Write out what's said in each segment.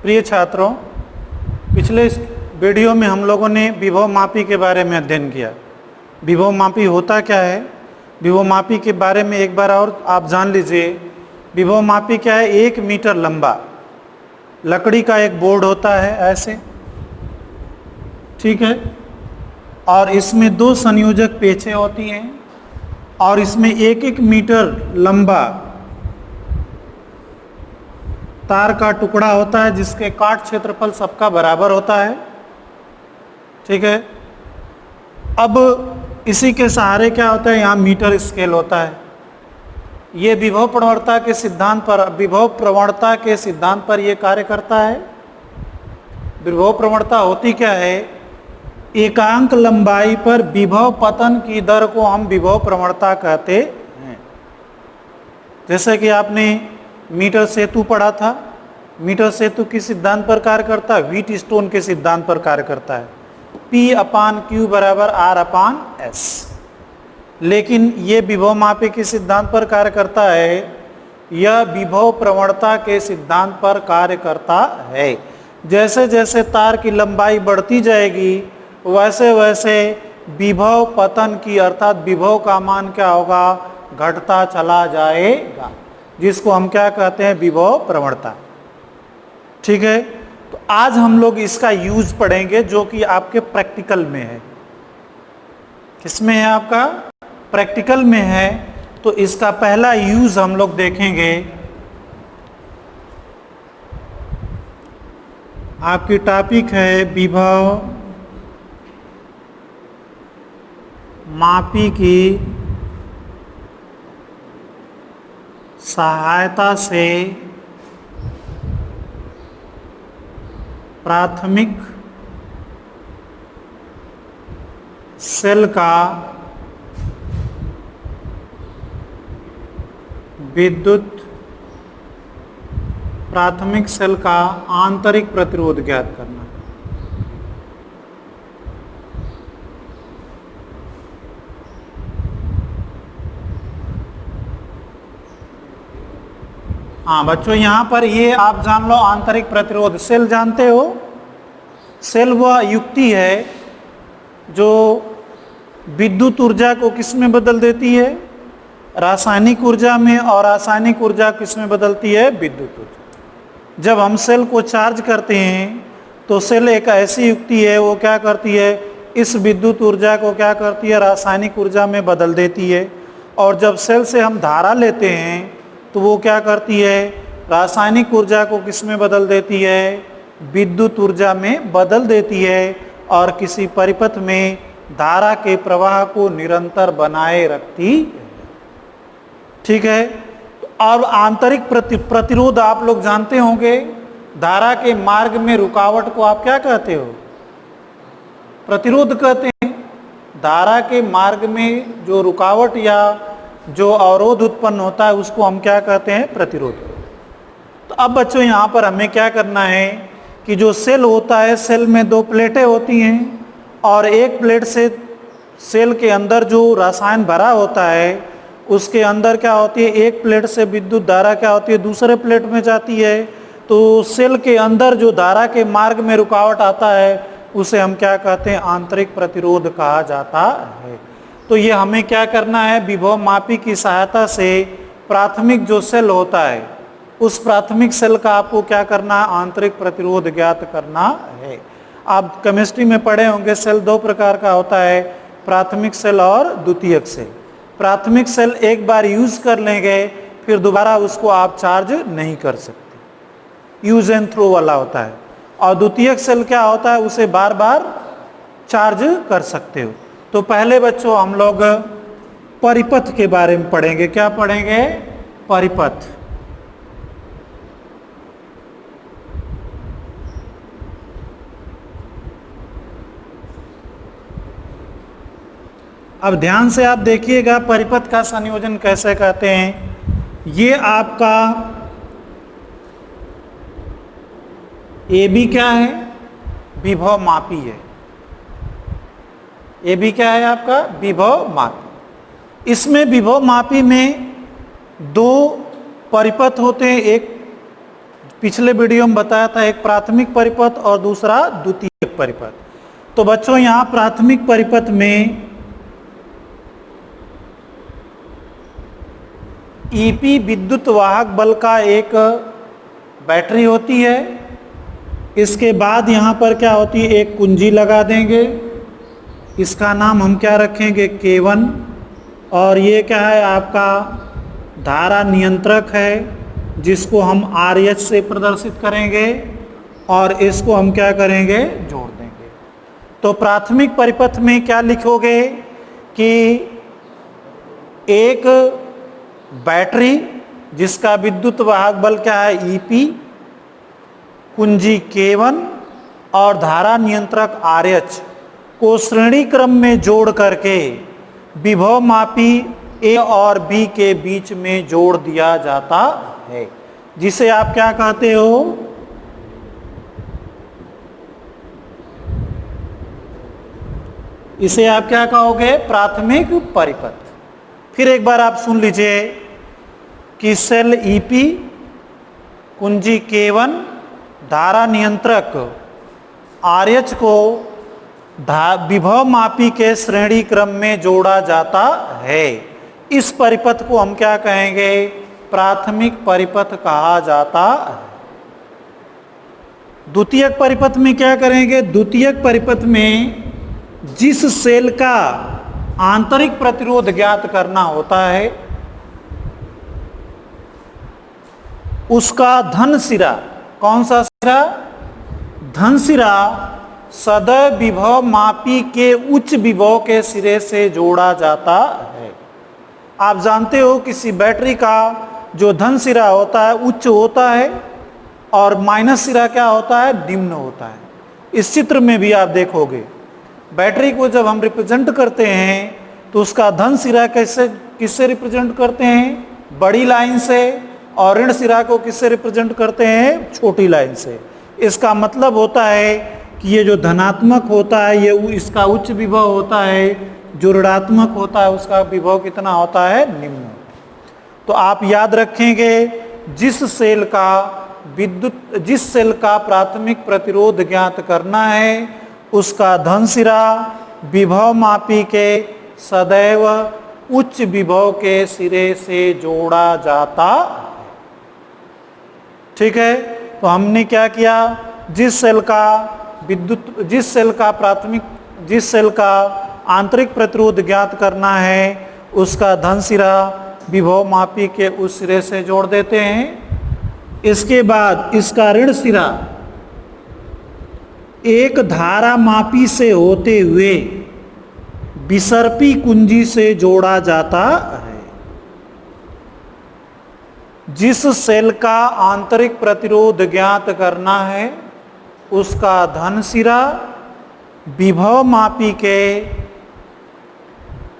प्रिय छात्रों, पिछले वीडियो में हम लोगों ने विभव मापी के बारे में अध्ययन किया। विभव मापी होता क्या है, विभव मापी के बारे में एक बार और आप जान लीजिए। विभव मापी क्या है? 1 मीटर लंबा लकड़ी का एक बोर्ड होता है ऐसे, ठीक है, और इसमें 2 संयोजक पेंचे होती हैं और इसमें 1-1 मीटर लंबा तार का टुकड़ा होता है जिसके काट क्षेत्रफल सबका बराबर होता है, ठीक है। अब इसी के सहारे क्या होता है, यहाँ मीटर स्केल होता है। ये विभव प्रवणता के सिद्धांत पर ये कार्य करता है। विभव प्रवणता होती क्या है? एकांक लंबाई पर विभव पतन की दर को हम विभव प्रवणता कहते हैं। जैसे कि आपने मीटर सेतु पढ़ा था। मीटर सेतु किस सिद्धांत पर कार्य करता है? व्हीटस्टोन के सिद्धांत पर कार्य करता है, P/Q बराबर R/S। लेकिन ये विभव मापी के सिद्धांत पर कार्य करता है, यह विभव प्रवणता के सिद्धांत पर कार्य करता है। जैसे जैसे तार की लंबाई बढ़ती जाएगी वैसे वैसे विभव पतन की अर्थात विभव का मान क्या होगा? घटता चला जाएगा, जिसको हम क्या कहते हैं? विभव प्रवणता, ठीक है। तो आज हम लोग इसका यूज पढ़ेंगे जो कि आपके प्रैक्टिकल में है। किसमें है? आपका प्रैक्टिकल में है। तो इसका पहला यूज हम लोग देखेंगे। आपकी टॉपिक है विभव मापी की सहायता से प्राथमिक सेल का प्राथमिक सेल का आंतरिक प्रतिरोध ज्ञात करना। हाँ बच्चों, यहाँ पर ये आप जान लो, आंतरिक प्रतिरोध। सेल जानते हो? सेल वह युक्ति है जो विद्युत ऊर्जा को किस में बदल देती है? रासायनिक ऊर्जा में। और रासायनिक ऊर्जा किस में बदलती है? विद्युत ऊर्जा। जब हम सेल को चार्ज करते हैं तो सेल एक ऐसी युक्ति है, वो क्या करती है? इस विद्युत ऊर्जा को क्या करती है? रासायनिक ऊर्जा में बदल देती है। और जब सेल से हम धारा लेते हैं तो वो क्या करती है? रासायनिक ऊर्जा को किस में बदल देती है? विद्युत ऊर्जा में बदल देती है और किसी परिपथ में धारा के प्रवाह को निरंतर बनाए रखती है, ठीक है। और आंतरिक प्रतिरोध आप लोग जानते होंगे। धारा के मार्ग में रुकावट को आप क्या कहते हो? प्रतिरोध कहते हैं। धारा के मार्ग में जो रुकावट या जो अवरोध उत्पन्न होता है उसको हम क्या कहते हैं? प्रतिरोध। तो अब बच्चों यहाँ पर हमें क्या करना है कि जो सेल होता है, सेल में 2 प्लेटें होती हैं और एक प्लेट से सेल के अंदर जो रसायन भरा होता है उसके अंदर क्या होती है? एक प्लेट से विद्युत धारा क्या होती है? दूसरे प्लेट में जाती है। तो सेल के अंदर जो धारा के मार्ग में रुकावट आता है उसे हम क्या कहते हैं? आंतरिक प्रतिरोध कहा जाता है। तो ये हमें क्या करना है? विभव मापी की सहायता से प्राथमिक जो सेल होता है उस प्राथमिक सेल का आपको क्या करना है? आंतरिक प्रतिरोध ज्ञात करना है। आप केमिस्ट्री में पढ़े होंगे, सेल 2 प्रकार का होता है, प्राथमिक सेल और द्वितीयक सेल। प्राथमिक सेल एक बार यूज कर लेंगे फिर दोबारा उसको आप चार्ज नहीं कर सकते, यूज एंड थ्रो वाला होता है। और द्वितीयक सेल क्या होता है? उसे बार बार चार्ज कर सकते हो। तो पहले बच्चों हम लोग परिपथ के बारे में पढ़ेंगे। क्या पढ़ेंगे? परिपथ। अब ध्यान से आप देखिएगा परिपथ का संयोजन कैसे कहते हैं। ये आपका AB क्या है? विभव मापी है। AB क्या है आपका? विभव मापी। इसमें विभव मापी में 2 परिपथ होते हैं, एक पिछले वीडियो में बताया था, एक प्राथमिक परिपथ और दूसरा द्वितीयक परिपथ। तो बच्चों यहाँ प्राथमिक परिपथ में ईपी विद्युत वाहक बल का एक बैटरी होती है। इसके बाद यहाँ पर क्या होती है, एक कुंजी लगा देंगे, इसका नाम हम क्या रखेंगे, K1। और ये क्या है, आपका धारा नियंत्रक है जिसको हम RH से प्रदर्शित करेंगे और इसको हम क्या करेंगे, जोड़ देंगे। तो प्राथमिक परिपथ में क्या लिखोगे कि एक बैटरी जिसका विद्युत वाहक बल क्या है, EP, कुंजी K1 और धारा नियंत्रक RH को श्रेणी क्रम में जोड़ करके विभव मापी A और B के बीच में जोड़ दिया जाता है, जिसे आप क्या कहते हो, इसे आप क्या कहोगे, प्राथमिक परिपथ। फिर एक बार आप सुन लीजिए कि सेल EP, कुंजी K1, धारा नियंत्रक RH को विभव मापी के श्रेणी क्रम में जोड़ा जाता है। इस परिपथ को हम क्या कहेंगे, प्राथमिक परिपथ कहा जाता है। द्वितीयक परिपथ में क्या करेंगे, द्वितीयक परिपथ में जिस सेल का आंतरिक प्रतिरोध ज्ञात करना होता है उसका धन सिरा, कौन सा सिरा, धन सिरा सदैव विभव मापी के उच्च विभव के सिरे से जोड़ा जाता है। आप जानते हो किसी बैटरी का जो धन सिरा होता है उच्च होता है और माइनस सिरा क्या होता है, निम्न होता है। इस चित्र में भी आप देखोगे बैटरी को जब हम रिप्रेजेंट करते हैं तो उसका धन सिरा कैसे, किससे रिप्रेजेंट करते हैं, बड़ी लाइन से, और ऋण सिरा को किससे रिप्रेजेंट करते हैं, छोटी लाइन से। इसका मतलब होता है कि ये जो धनात्मक होता है ये इसका उच्च विभव होता है, जो ऋणात्मक होता है उसका विभव कितना होता है, निम्न। तो आप याद रखेंगे जिस सेल का प्राथमिक प्रतिरोध ज्ञात करना है उसका धन सिरा विभव मापी के सदैव उच्च विभव के सिरे से जोड़ा जाता है। ठीक है, तो हमने क्या किया, जिस सेल का आंतरिक प्रतिरोध ज्ञात करना है उसका धन सिरा विभव मापी के उस सिरे से जोड़ देते हैं। इसके बाद इसका ऋण सिरा एक धारा मापी से होते हुए विसर्पी कुंजी से जोड़ा जाता है। जिस सेल का आंतरिक प्रतिरोध ज्ञात करना है उसका धन सिरा विभव मापी के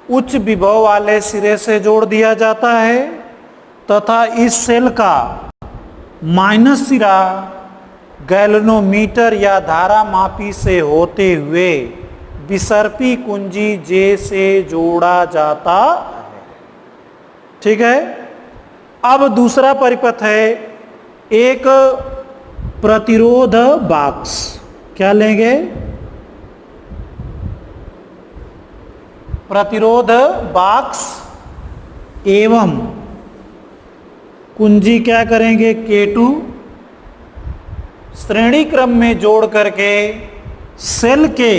उच्च विभव वाले सिरे से जोड़ दिया जाता है तथा इस सेल का माइनस सिरा गैल्वेनोमीटर या धारा मापी से होते हुए विसर्पी कुंजी J से जोड़ा जाता है। ठीक है, अब दूसरा परिपथ है एक प्रतिरोध बॉक्स। क्या लेंगे, प्रतिरोध बॉक्स एवं कुंजी क्या करेंगे, K2 श्रेणी क्रम में जोड़ करके सेल के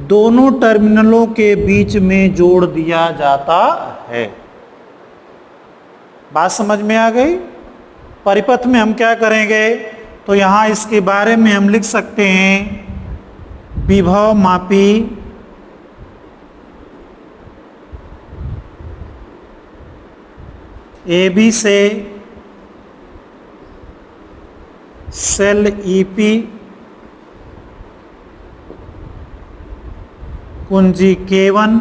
दोनों टर्मिनलों के बीच में जोड़ दिया जाता है। बात समझ में आ गई। परिपथ में हम क्या करेंगे, तो यहाँ इसके बारे में हम लिख सकते हैं विभव मापी AB से सेल EP कुंजी K1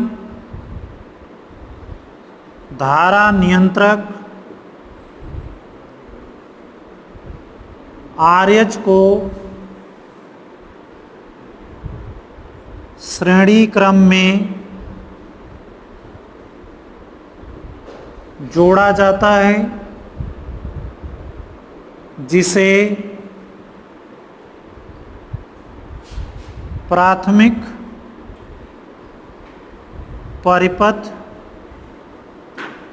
धारा नियंत्रक RH को श्रेणी क्रम में जोड़ा जाता है। जिसे प्राथमिक परिपथ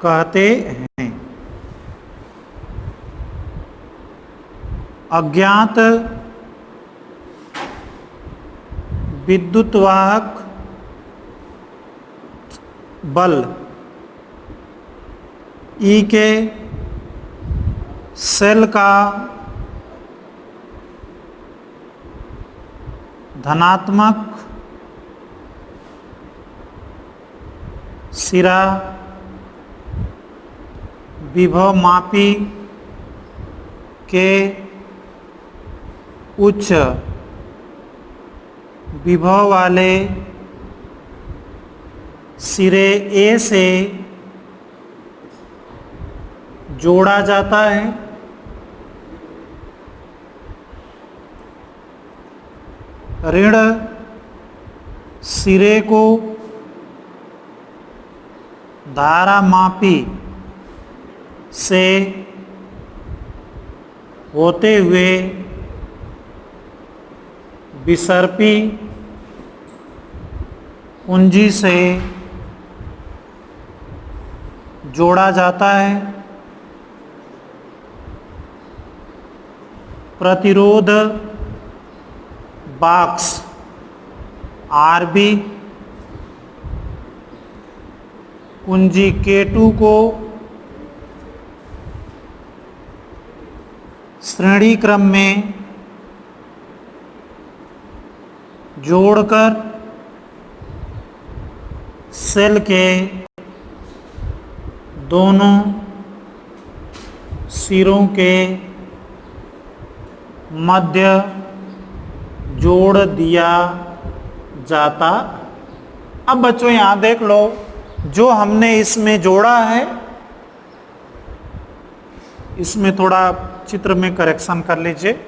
कहते हैं। अज्ञात विद्युतवाहक बल ई के सेल का धनात्मक सिरा विभव मापी के उच्च विभव वाले सिरे ए से जोड़ा जाता है। ऋण सिरे को धारा मापी से होते हुए विसर्पी कुंजी से जोड़ा जाता है। प्रतिरोध बॉक्स आरबी कुंजी K2 को श्रेणी क्रम में जोड़कर सेल के दोनों सिरों के मध्य जोड़ दिया जाता। अब बच्चों यहाँ देख लो, जो हमने इसमें जोड़ा है, इसमें थोड़ा चित्र में करेक्शन कर लीजिए।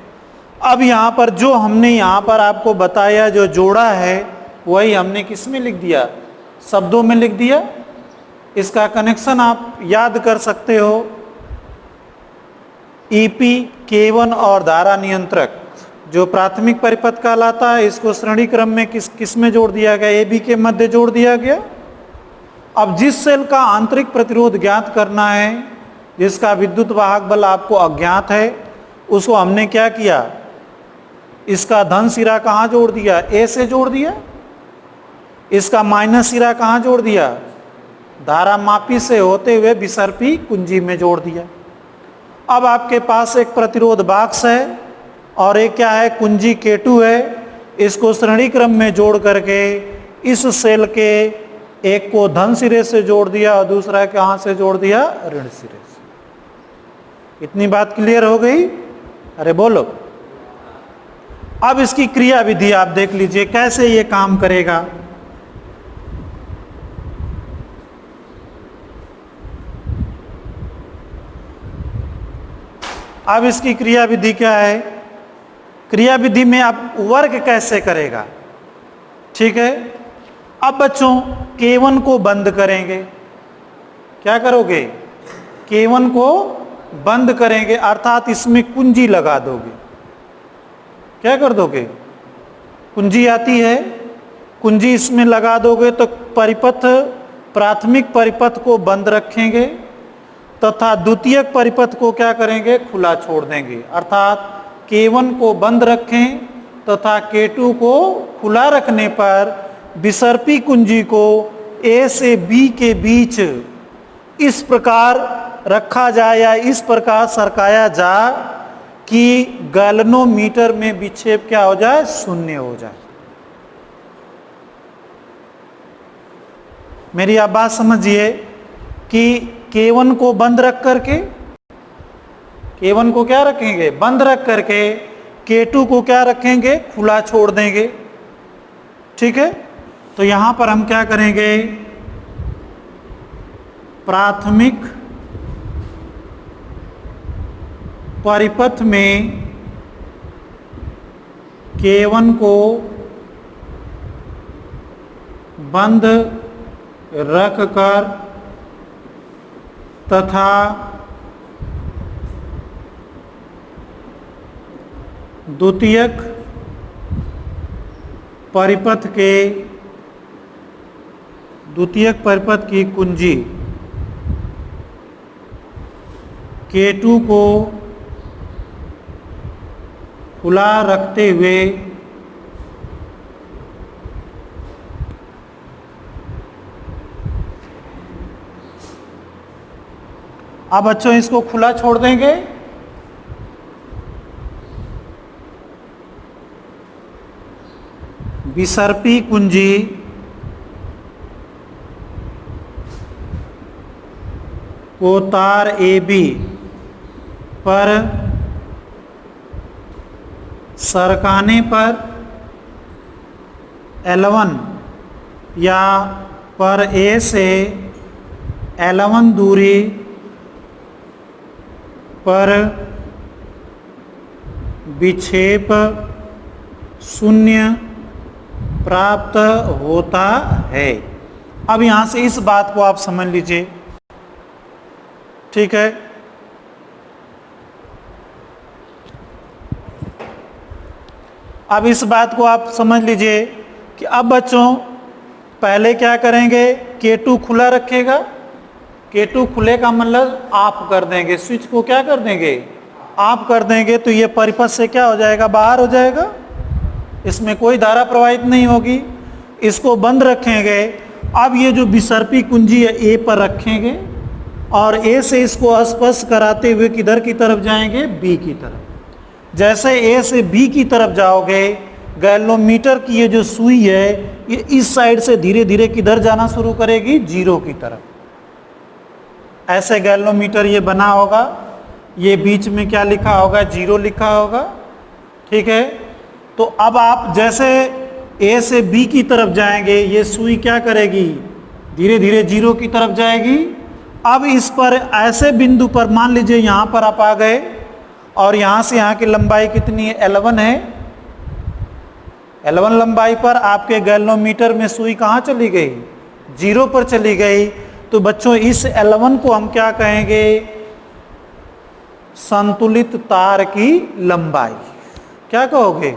अब यहाँ पर जो हमने यहाँ पर आपको बताया, जो जोड़ा है, वही हमने किस में लिख दिया? शब्दों में लिख दिया। इसका कनेक्शन आप याद कर सकते हो। ईपी K1 और धारा नियंत्रक जो प्राथमिक परिपथ कहलाता है, इसको श्रेणी क्रम में किस में जोड़ दिया गया? ए बी के मध्य जोड़ दिया गया। अब जिस सेल का आंतरिक प्रतिरोध ज्ञात करना है, जिसका विद्युत वाहक बल आपको अज्ञात है, उसको हमने क्या किया? इसका धन सिरा कहाँ जोड़ दिया? ए से जोड़ दिया। इसका माइनस सिरा कहाँ जोड़ दिया? धारा मापी से होते हुए विसर्पी कुंजी में जोड़ दिया। अब आपके पास एक प्रतिरोध बॉक्स है और एक क्या है? कुंजी K2 है। इसको श्रेणी क्रम में जोड़ करके इस सेल के एक को धन सिरे से जोड़ दिया और दूसरा कहाँ से जोड़ दिया? ऋण सिरे से। इतनी बात क्लियर हो गई? अरे बोलो। अब इसकी क्रिया विधि आप देख लीजिए कैसे ये काम करेगा। अब इसकी क्रिया विधि क्या है? क्रिया विधि में आप वर्ग कैसे करेगा? ठीक है। अब बच्चों K1 को बंद करेंगे। क्या करोगे? K1 को बंद करेंगे, अर्थात इसमें कुंजी लगा दोगे। क्या कर दोगे? कुंजी आती है, कुंजी इसमें लगा दोगे तो परिपथ, प्राथमिक परिपथ को बंद रखेंगे तथा द्वितीयक परिपथ को क्या करेंगे? खुला छोड़ देंगे। अर्थात K1 को बंद रखें तथा K2 को खुला रखने पर विसर्पी कुंजी को A से B के बीच इस प्रकार रखा जाए या इस प्रकार सरकाया जाए कि गैल्वेनोमीटर में विक्षेप क्या हो जाए? शून्य हो जाए। मेरी आप बात समझिए कि K1 को बंद रख करके, K1 को क्या रखेंगे? बंद रख करके K2 को क्या रखेंगे? खुला छोड़ देंगे। ठीक है। तो यहां पर हम क्या करेंगे? प्राथमिक परिपथ में K1 को बंद रखकर तथा द्वितीयक परिपथ की कुंजी K2 को खुला रखते हुए अब बच्चों इसको खुला छोड़ देंगे, विसर्पी कुंजी को तार AB पर सरकाने पर L1 या पर A से L1 दूरी पर विक्षेप शून्य प्राप्त होता है। अब यहां से इस बात को आप समझ लीजिए, ठीक है। अब इस बात को आप समझ लीजिए कि अब बच्चों पहले क्या करेंगे, K2 खुला रखेगा। K2 खुले का मतलब ऑफ कर देंगे, स्विच को क्या कर देंगे, ऑफ कर देंगे, तो ये परिपथ से क्या हो जाएगा, बाहर हो जाएगा, इसमें कोई धारा प्रवाहित नहीं होगी। इसको बंद रखेंगे। अब ये जो विसर्पी कुंजी है A पर रखेंगे और A से इसको स्पर्श कराते हुए किधर की तरफ जाएंगे, B की तरफ। जैसे A से B की तरफ जाओगे, गैल्वेनोमीटर की ये जो सुई है ये इस साइड से धीरे धीरे किधर जाना शुरू करेगी, 0 की तरफ। ऐसे गैल्वेनोमीटर ये बना होगा, ये बीच में क्या लिखा होगा, 0 लिखा होगा, ठीक है। तो अब आप जैसे A से B की तरफ जाएंगे, ये सुई क्या करेगी, धीरे धीरे 0 की तरफ जाएगी। अब इस पर ऐसे बिंदु पर मान लीजिए यहाँ पर आप आ गए और यहाँ से यहाँ की लंबाई कितनी है, L1 है। L1 लंबाई पर आपके गैल्वेनोमीटर में सुई कहाँ चली गई, 0 पर चली गई। तो बच्चों इस L1 को हम क्या कहेंगे, संतुलित तार की लंबाई। क्या कहोगे,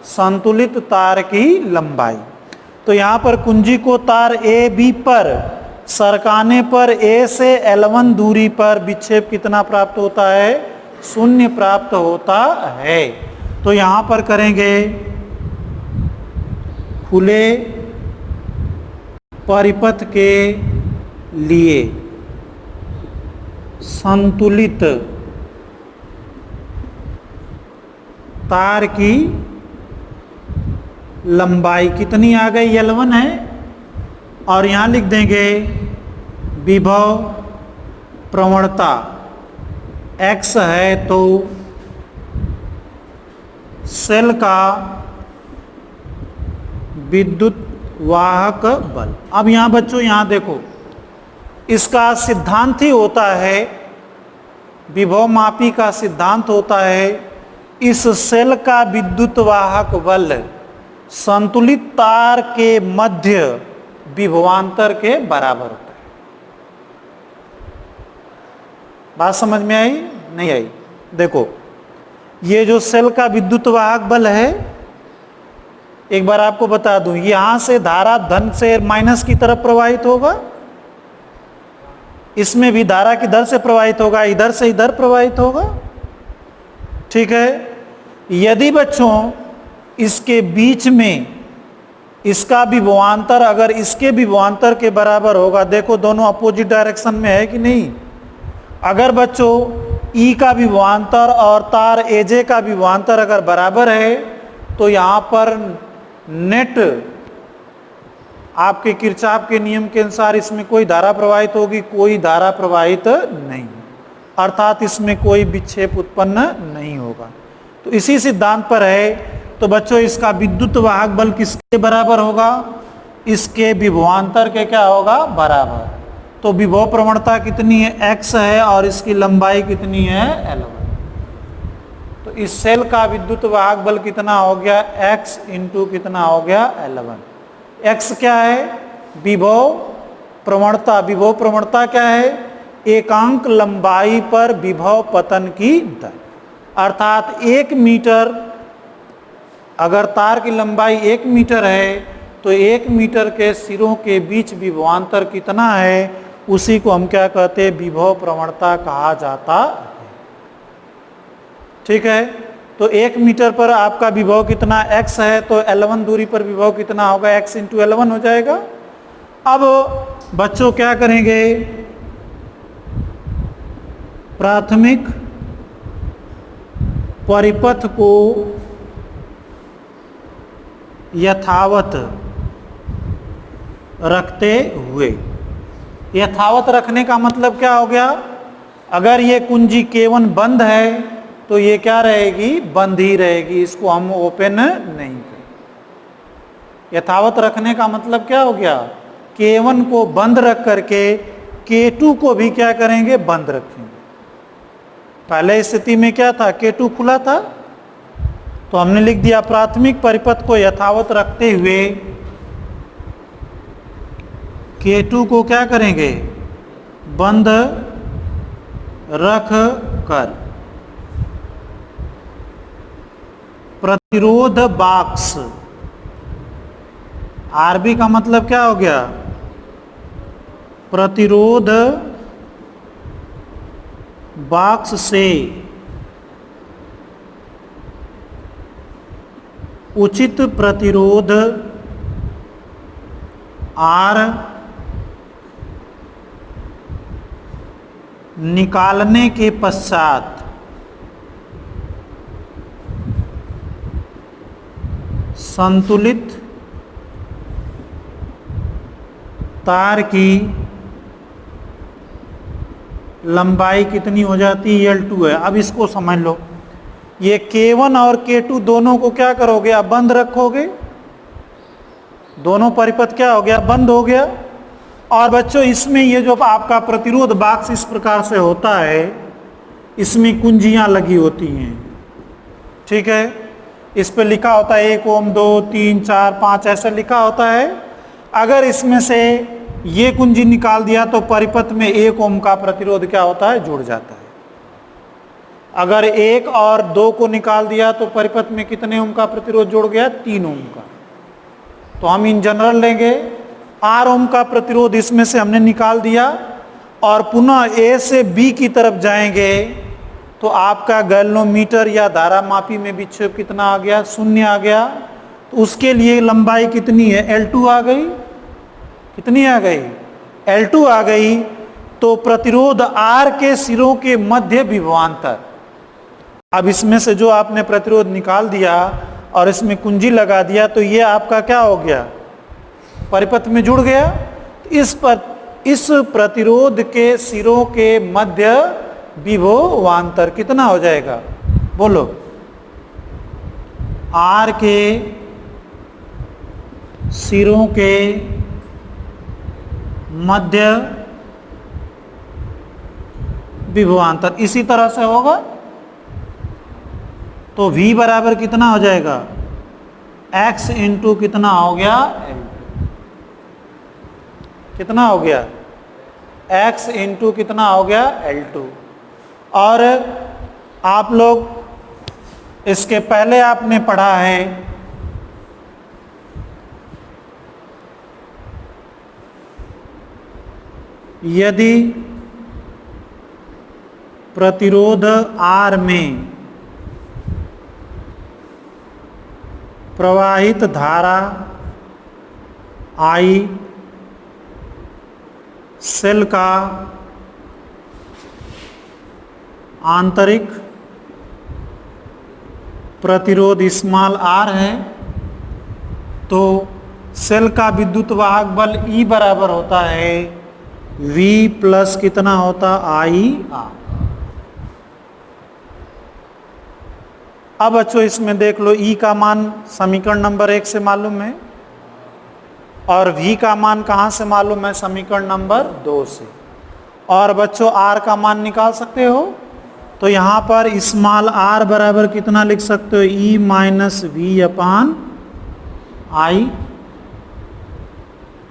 संतुलित तार की लंबाई। तो यहां पर कुंजी को तार AB पर सरकाने पर A से L1 दूरी पर विक्षेप कितना प्राप्त होता है, 0 प्राप्त होता है। तो यहां पर करेंगे खुले परिपथ के लिए संतुलित तार की लंबाई कितनी आ गई, L1 है। और यहां लिख देंगे विभव प्रवणता X है, तो सेल का विद्युत वाहक बल। अब यहां बच्चों यहां देखो, इसका सिद्धांत ही होता है, विभव मापी का सिद्धांत होता है, इस सेल का विद्युत वाहक बल संतुलित तार के मध्य विभवांतर के बराबर होता है। बात समझ में आई, नहीं आई? देखो ये जो सेल का विद्युत वाहक बल है, एक बार आपको बता दूं, यहां से धारा धन से माइनस की तरफ प्रवाहित होगा, इसमें भी धारा किधर से प्रवाहित होगा, इधर से इधर प्रवाहित होगा, ठीक है। यदि बच्चों इसके बीच में इसका विभवांतर अगर इसके विभवांतर के बराबर होगा, देखो दोनों अपोजिट डायरेक्शन में है कि नहीं। अगर बच्चों E का विभवांतर और तार AJ का विभवांतर अगर बराबर है, तो यहाँ पर नेट आपके किरचॉफ के नियम के अनुसार इसमें कोई धारा प्रवाहित होगी, कोई धारा प्रवाहित नहीं, अर्थात इसमें कोई विक्षेप उत्पन्न नहीं होगा। तो इसी सिद्धांत पर है। तो बच्चों इसका विद्युत वाहक बल किसके बराबर होगा, इसके विभवांतर के क्या होगा, बराबर। तो विभव प्रवणता कितनी है, X है, और इसकी लंबाई कितनी है, L1। तो इस सेल का विद्युत वाहक बल कितना हो गया, X इंटू कितना हो गया, L1। X क्या है, विभव प्रवणता। विभव प्रवणता क्या है, एकांक लंबाई पर विभव पतन की दर। अर्थात 1 मीटर, अगर तार की लंबाई 1 मीटर है तो 1 मीटर के सिरों के बीच विभवांतर कितना है, उसी को हम क्या कहते हैं, विभव प्रवणता कहा जाता है। ठीक है, तो 1 मीटर पर आपका विभव कितना x है, तो L1 दूरी पर विभव कितना होगा, x इंटू L1 हो जाएगा। अब बच्चों क्या करेंगे, प्राथमिक परिपथ को यथावत रखते हुए, यथावत रखने का मतलब क्या हो गया, अगर ये कुंजी K1 बंद है तो ये क्या रहेगी, बंद ही रहेगी, इसको हम ओपन नहीं करें। यथावत रखने का मतलब क्या हो गया, K1 को बंद रख करके K2 को भी क्या करेंगे, बंद रखेंगे। पहले स्थिति में क्या था, K2 खुला था, तो हमने लिख दिया प्राथमिक परिपथ को यथावत रखते हुए K2 को क्या करेंगे, बंद रख कर प्रतिरोध बॉक्स, आरबी का मतलब क्या हो गया, प्रतिरोध बॉक्स से उचित प्रतिरोध आर निकालने के पश्चात संतुलित तार की लंबाई कितनी हो जाती है, L2 है। अब इसको समझ लो, ये K1 और K2 दोनों को क्या करोगे, अब बंद रखोगे, दोनों परिपथ क्या हो गया, बंद हो गया। और बच्चों इसमें ये जो आपका प्रतिरोध बॉक्स इस प्रकार से होता है, इसमें कुंजियां लगी होती हैं, ठीक है, इस पे लिखा होता है 1 ओम, 2, 3, 4, 5 ऐसे लिखा होता है। अगर इसमें से ये कुंजी निकाल दिया तो परिपथ में 1 ओम का प्रतिरोध क्या होता है, जुड़ जाता है। अगर 1 और 2 को निकाल दिया तो परिपथ में कितने ओम का प्रतिरोध जुड़ गया, 3 ओम का। तो हम इन जनरल लेंगे, 8 ओम का प्रतिरोध इसमें से हमने निकाल दिया, और पुनः ए से बी की तरफ जाएंगे तो आपका गैल्वेनोमीटर या धारा मापी में विक्षेप कितना आ गया, 0 आ गया। तो उसके लिए लंबाई कितनी है, L2 आ गई, कितनी आ गई, L2 आ गई। तो प्रतिरोध R के सिरों के मध्य विभवांतर, अब इसमें से जो आपने प्रतिरोध निकाल दिया और इसमें कुंजी लगा दिया तो ये आपका क्या हो गया, परिपथ में जुड़ गया। इस प्रतिरोध के सिरों के मध्य विभवांतर कितना हो जाएगा, बोलो, R के सिरों के मध्य विभवांतर इसी तरह से होगा। तो V बराबर कितना हो जाएगा, x इंटू कितना हो गया, कितना हो गया, x इंटू कितना हो गया, L2। और आप लोग इसके पहले आपने पढ़ा है यदि प्रतिरोध R में प्रवाहित धारा I सेल का आंतरिक प्रतिरोध स्मॉल r है, तो सेल का विद्युत वाहक बल E बराबर होता है V प्लस कितना होता I R। अब बच्चों इसमें देख लो, E का मान समीकरण नंबर 1 से मालूम है और V का मान कहाँ से मालूम है, समीकरण नंबर 2 से। और बच्चों R का मान निकाल सकते हो, तो यहाँ पर स्मॉल r बराबर कितना लिख सकते हो, E minus V upon I।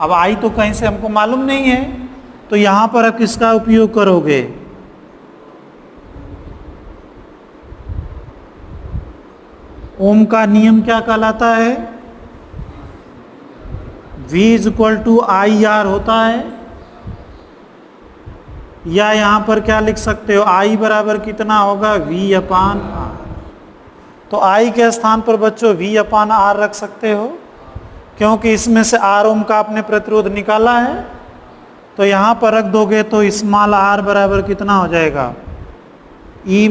अब I तो कहीं से हमको मालूम नहीं है, तो यहाँ पर आप किसका उपयोग करोगे, ओम का नियम क्या कहलाता है? V = IR होता है, या यहां पर क्या लिख सकते हो, I बराबर कितना होगा, V/R। तो I के स्थान पर बच्चों V/R रख सकते हो, क्योंकि इसमें से R ओम का आपने प्रतिरोध निकाला है, तो यहां पर रख दोगे तो स्मॉल r बराबर कितना हो जाएगा, E -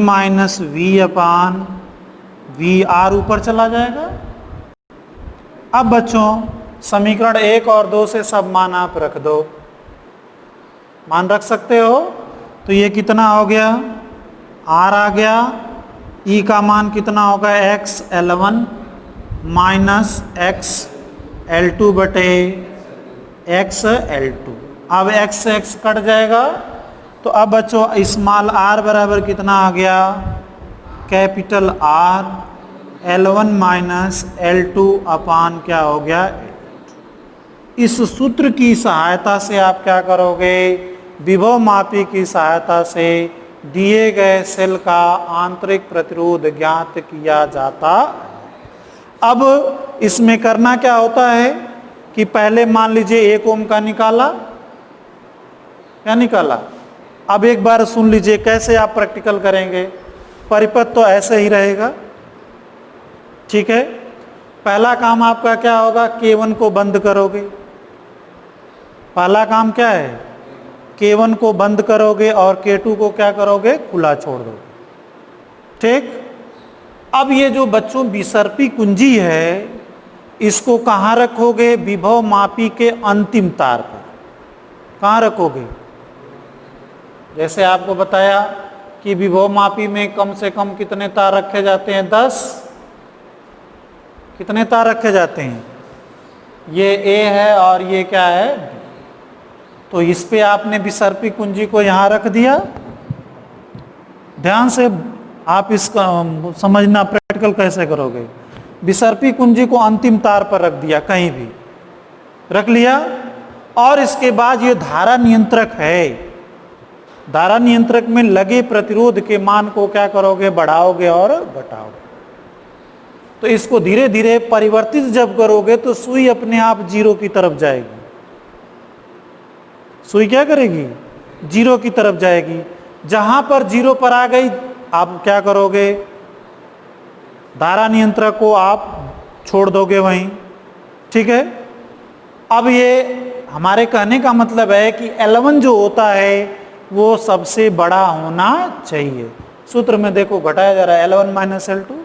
V/VR ऊपर चला जाएगा। अब बच्चों समीकरण 1 और 2 से सब मान आप रख दो, मान रख सकते हो। तो ये कितना हो गया, R आ गया, E का मान कितना होगा, X(L1) - X(L2) बटे X(L2)। अब X से X कट जाएगा, तो अब बच्चों स्मॉल r बराबर कितना आ गया, कैपिटल R L1 - L2 अपान क्या हो गया। इस सूत्र की सहायता से आप क्या करोगे, विभव मापी की सहायता से दिए गए सेल का आंतरिक प्रतिरोध ज्ञात किया जाता। अब इसमें करना क्या होता है कि पहले मान लीजिए 1 ओम का निकाला, क्या निकाला। अब एक बार सुन लीजिए कैसे आप प्रैक्टिकल करेंगे। परिपथ तो ऐसे ही रहेगा, ठीक है। पहला काम आपका क्या होगा, K1 को बंद करोगे। पहला काम क्या है, K1 को बंद करोगे और K2 को क्या करोगे, खुला छोड़ दोगे, ठीक। अब ये जो बच्चों विसर्पी कुंजी है, इसको कहाँ रखोगे, विभव मापी के अंतिम तार पर। कहाँ रखोगे, जैसे आपको बताया कि विभव मापी में कम से कम कितने तार रखे जाते हैं, 10। कितने तार रखे जाते हैं, ये A है और ये क्या है, तो इस पे आपने विसर्पी कुंजी को यहां रख दिया। ध्यान से आप इसका समझना, प्रैक्टिकल कैसे करोगे। विसर्पी कुंजी को अंतिम तार पर रख दिया, कहीं भी रख लिया, और इसके बाद ये धारा नियंत्रक है। धारा नियंत्रक में लगे प्रतिरोध के मान को क्या करोगे, बढ़ाओगे और घटाओगे। तो इसको धीरे धीरे परिवर्तित जब करोगे तो सुई अपने आप 0 की तरफ जाएगी। सुई क्या करेगी, 0 की तरफ जाएगी। जहां पर 0 पर आ गई, आप क्या करोगे, धारा नियंत्रक को आप छोड़ दोगे वहीं, ठीक है। अब ये हमारे कहने का मतलब है कि L1 जो होता है वो सबसे बड़ा होना चाहिए। सूत्र में देखो घटाया जा रहा है, L1 - L2,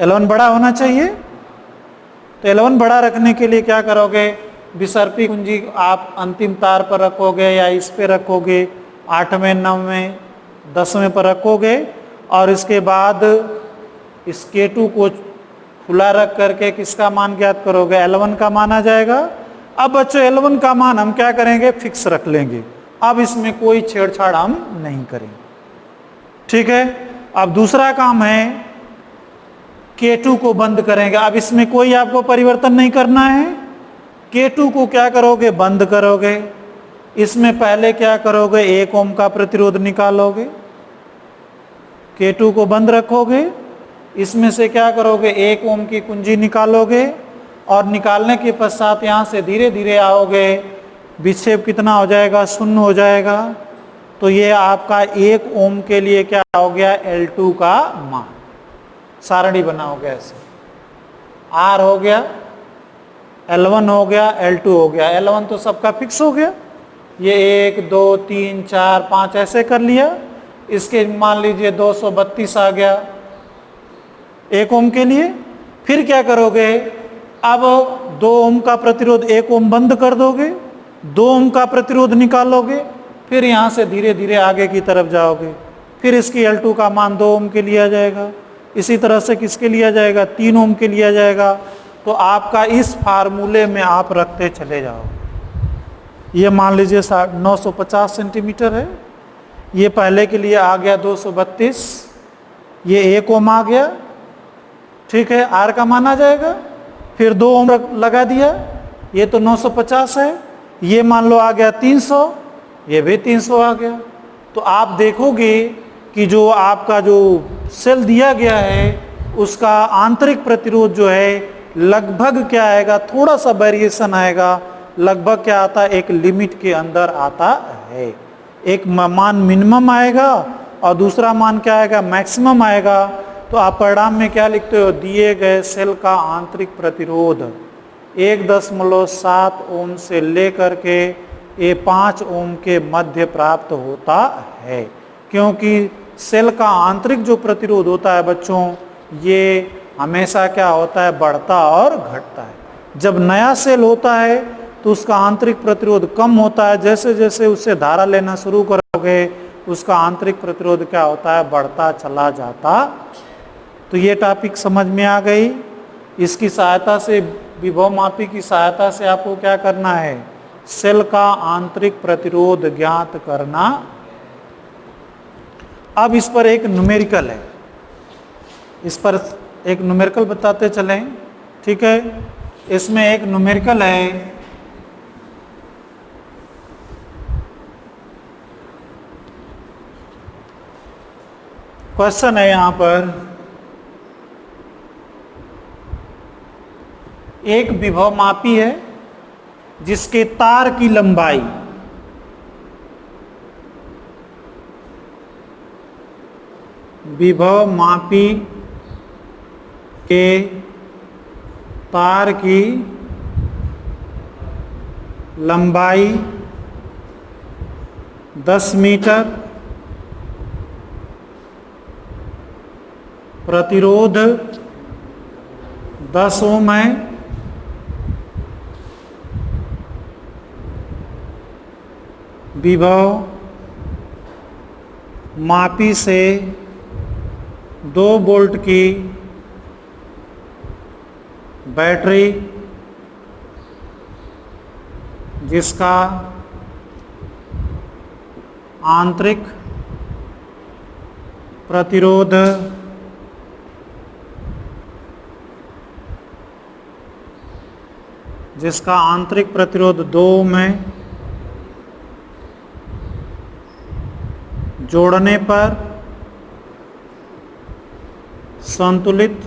L1 बड़ा होना चाहिए। तो L1 बड़ा रखने के लिए क्या करोगे, विसर्पी कुंजी आप अंतिम तार पर रखोगे या इस पे रखोगे, 8वें 9वें 10वें पर रखोगे, और इसके बाद इस K2 को खुला रख करके किसका मान ज्ञात करोगे, L1 का मान आ जाएगा। अब बच्चों L1 का मान हम क्या करेंगे, फिक्स रख लेंगे। अब इसमें कोई छेड़छाड़ हम नहीं करेंगे, ठीक है। अब दूसरा काम है, K2 को बंद करेंगे। अब इसमें कोई आपको परिवर्तन नहीं करना है। K2 को क्या करोगे, बंद करोगे। इसमें पहले क्या करोगे, 1 ओम का प्रतिरोध निकालोगे, K2 को बंद रखोगे। इसमें से क्या करोगे, 1 ओम की कुंजी निकालोगे, और निकालने के पश्चात यहाँ से धीरे धीरे आओगे, विक्षेप कितना हो जाएगा, 0 हो जाएगा। तो ये आपका 1 ओम के लिए क्या हो गया, L2 का मान। सारणी बनाओगे ऐसे, R हो गया, L1 हो गया, L2 हो गया। L1 तो सबका फिक्स हो गया, ये 1 2 3 4 5 ऐसे कर लिया। इसके मान लीजिए 232 आ गया 1 ओम के लिए। फिर क्या करोगे, अब 2 ओम का प्रतिरोध 1 ओम बंद कर दोगे, 2 ओम का प्रतिरोध निकालोगे, फिर यहाँ से धीरे धीरे आगे की तरफ जाओगे। फिर इसकी L2 का मान 2 ओम के लिए आ जाएगा। इसी तरह से किसके लिए आ जाएगा, 3 ओम के लिए आ जाएगा। तो आपका इस फार्मूले में आप रखते चले जाओ। ये मान लीजिए 950 सेंटीमीटर है, ये पहले के लिए आ गया 232, ये 1 ओम आ गया, ठीक है। R का मान आ जाएगा, फिर 2 ओम लगा दिया, ये तो 950 है। ये मान लो आ गया 300, ये भी 300 आ गया। तो आप देखोगे कि जो आपका जो सेल दिया गया है उसका आंतरिक प्रतिरोध जो है लगभग क्या आएगा, थोड़ा सा वेरिएशन आएगा, लगभग क्या आता है, एक लिमिट के अंदर आता है। एक मान मिनिमम आएगा और दूसरा मान क्या आएगा, मैक्सिमम आएगा। तो आप परिणाम में क्या लिखते हो, दिए गए सेल का आंतरिक प्रतिरोध 1.7 ओम से लेकर के ये 5 ओम के मध्य प्राप्त होता है। क्योंकि सेल का आंतरिक जो प्रतिरोध होता है बच्चों, ये हमेशा क्या होता है, बढ़ता और घटता है। जब नया सेल होता है तो उसका आंतरिक प्रतिरोध कम होता है, जैसे जैसे उससे धारा लेना शुरू करोगे उसका आंतरिक प्रतिरोध क्या होता है, बढ़ता चला जाता। तो ये टॉपिक समझ में आ गई। इसकी सहायता से, विभव मापी की सहायता से आपको क्या करना है, सेल का आंतरिक प्रतिरोध ज्ञात करना। अब इस पर एक न्यूमेरिकल है, इस पर एक न्यूमेरिकल बताते चलें, ठीक है। इसमें एक न्यूमेरिकल है, क्वेश्चन है यहां पर, एक विभव मापी है जिसके तार की लंबाई विभव मापी के तार की लंबाई 10 मीटर, प्रतिरोध 10 ओम है, विभव मापी से 2 वोल्ट की बैटरी जिसका आंतरिक प्रतिरोध जिसका आंतरिक प्रतिरोध 2 में जोड़ने पर संतुलित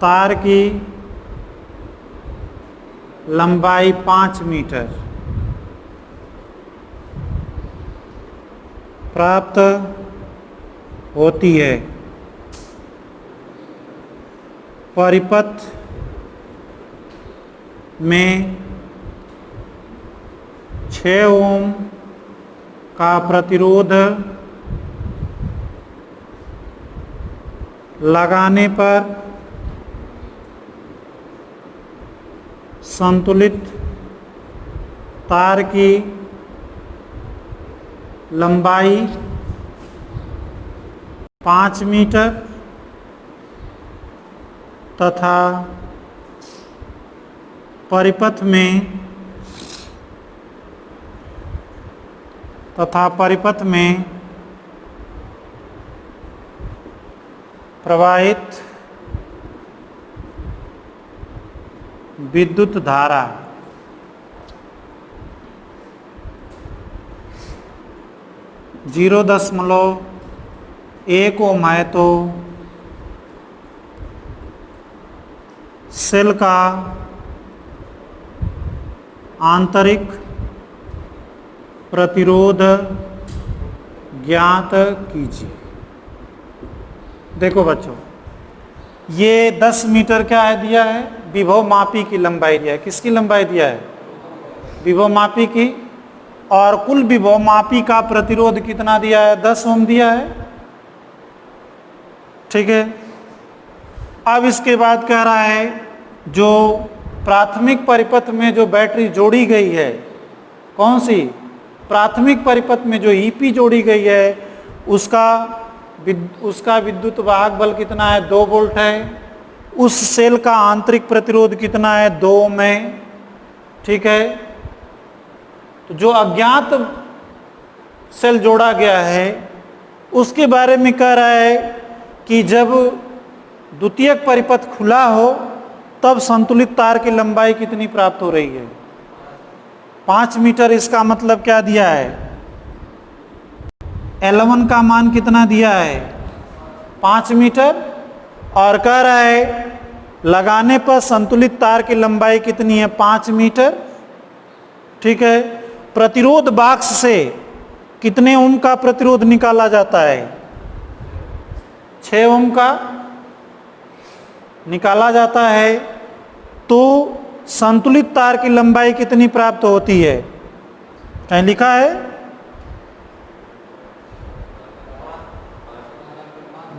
तार की लंबाई 5 मीटर प्राप्त होती है। परिपथ में 6 ओम का प्रतिरोध लगाने पर संतुलित तार की लंबाई 5 मीटर तथा परिपथ में प्रवाहित विद्युत धारा 0.1 ओम है, तो सेल का आंतरिक प्रतिरोध ज्ञात कीजिए। देखो बच्चों, ये 10 मीटर क्या है दिया है, विभव मापी की लंबाई दिया है। किसकी लंबाई दिया है, विभव मापी की। और कुल विभव मापी का प्रतिरोध कितना दिया है, 10 ओम दिया है, ठीक है। अब इसके बाद कह रहा है जो प्राथमिक परिपथ में जो बैटरी जोड़ी गई है, कौन सी, प्राथमिक परिपथ में जो ईपी जोड़ी गई है उसका विद्युत वाहक बल कितना है, 2 वोल्ट है। उस सेल का आंतरिक प्रतिरोध कितना है, 2 ओम है, ठीक है। तो जो अज्ञात सेल जोड़ा गया है उसके बारे में कह रहा है कि जब द्वितीयक परिपथ खुला हो तब संतुलित तार की लंबाई कितनी प्राप्त हो रही है, 5 मीटर। इसका मतलब क्या दिया है, L1 का मान कितना दिया है, 5 मीटर। और कह रहा है लगाने पर संतुलित तार की लंबाई कितनी है, 5 मीटर। ठीक है, प्रतिरोध बॉक्स से कितने ओम का प्रतिरोध निकाला जाता है, 6 ओम का निकाला जाता है। तो संतुलित तार की लंबाई कितनी प्राप्त होती है, कहीं लिखा है?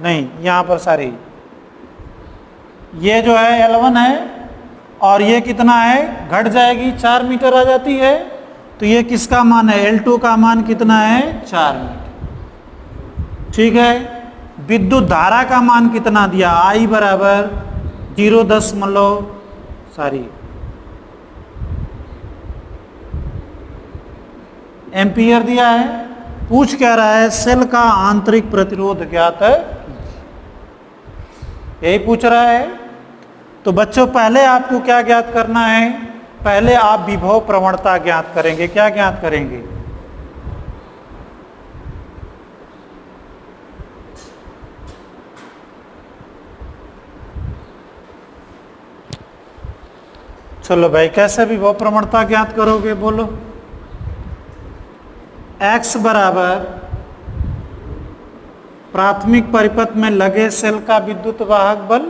नहीं, यहां पर सारी ये जो है L1 है और ये कितना है, घट जाएगी, 4 मीटर आ जाती है। तो ये किसका मान है, L2 का मान कितना है, 4 मीटर। ठीक है, विद्युत धारा का मान कितना दिया, I बराबर 0 एम्पियर दिया है। पूछ क्या रहा है, सेल का आंतरिक प्रतिरोध ज्ञात है, यही पूछ रहा है। तो बच्चों पहले आपको क्या ज्ञात करना है, पहले आप विभव प्रवणता ज्ञात करेंगे। क्या ज्ञात करेंगे, चलो भाई, कैसे विभव प्रवणता ज्ञात करोगे, बोलो। X बराबर प्राथमिक परिपथ में लगे सेल का विद्युत वाहक बल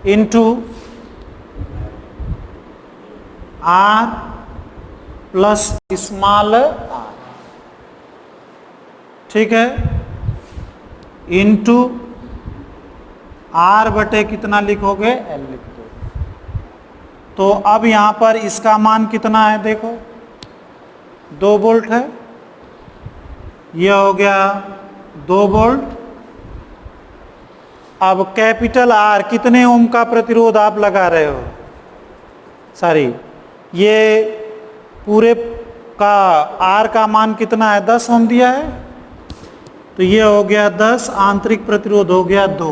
into R plus small r, ठीक है, इंटू R बटे कितना लिखोगे, L लिख दो। तो अब यहां पर इसका मान कितना है, देखो 2 वोल्ट है, यह हो गया 2 वोल्ट। अब कैपिटल R कितने ओम का प्रतिरोध आप लगा रहे हो, सॉरी ये पूरे का R का मान कितना है, 10 ओम दिया है। तो ये हो गया 10, आंतरिक प्रतिरोध हो गया 2,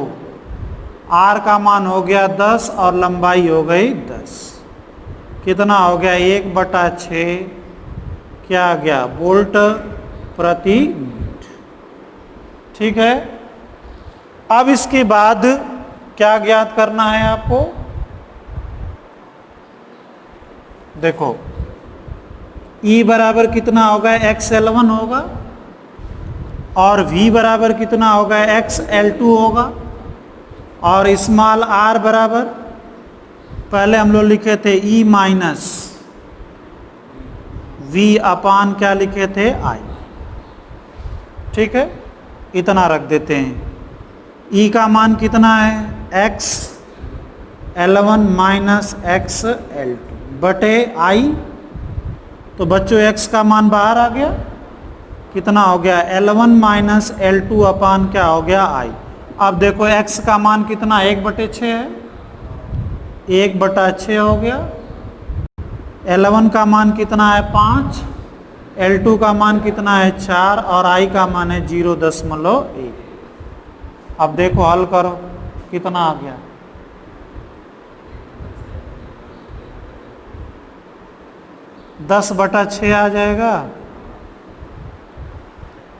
R का मान हो गया 10 और लंबाई हो गई 10। कितना हो गया, 1/6 क्या आ गया, वोल्ट प्रति मिनट। ठीक है, अब इसके बाद क्या ज्ञात करना है आपको, देखो E बराबर कितना होगा, XL1 होगा, और V बराबर कितना होगा, XL2 होगा, और स्मॉल r बराबर पहले हम लोग लिखे थे E माइनस V अपान क्या लिखे थे, I। ठीक है, इतना रख देते हैं। E का मान कितना है, XL1 माइनस XL2 बटे I। तो बच्चों X का मान बाहर आ गया, कितना हो गया, L1 माइनस L2 अपान क्या हो गया, I। अब देखो X का मान कितना, 1/6 है, 1/6 हो गया। L1 का मान कितना है, 5, L2 का मान कितना है, 4, और I का मान है 0.1। अब देखो हल करो, कितना आ गया, 10/6 आ जाएगा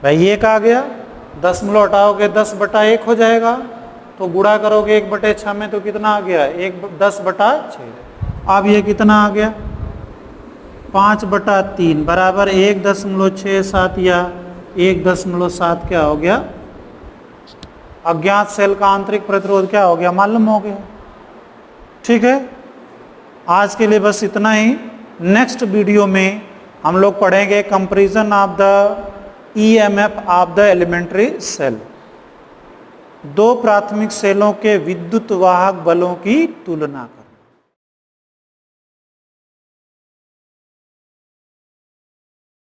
भाई। 1 आ गया, 10 हटाओगे 10/1 हो जाएगा, तो गुणा करोगे 1/6 में तो कितना आ गया, 10/6। अब ये कितना आ गया, 5/3 बराबर 1.67 या 1.7 क्या हो गया, अज्ञात सेल का आंतरिक प्रतिरोध क्या हो गया, मालूम हो गया। ठीक है, आज के लिए बस इतना ही। नेक्स्ट वीडियो में हम लोग पढ़ेंगे comparison of the EMF of the elementary cell, 2 प्राथमिक सेलों के विद्युत वाहक बलों की तुलना।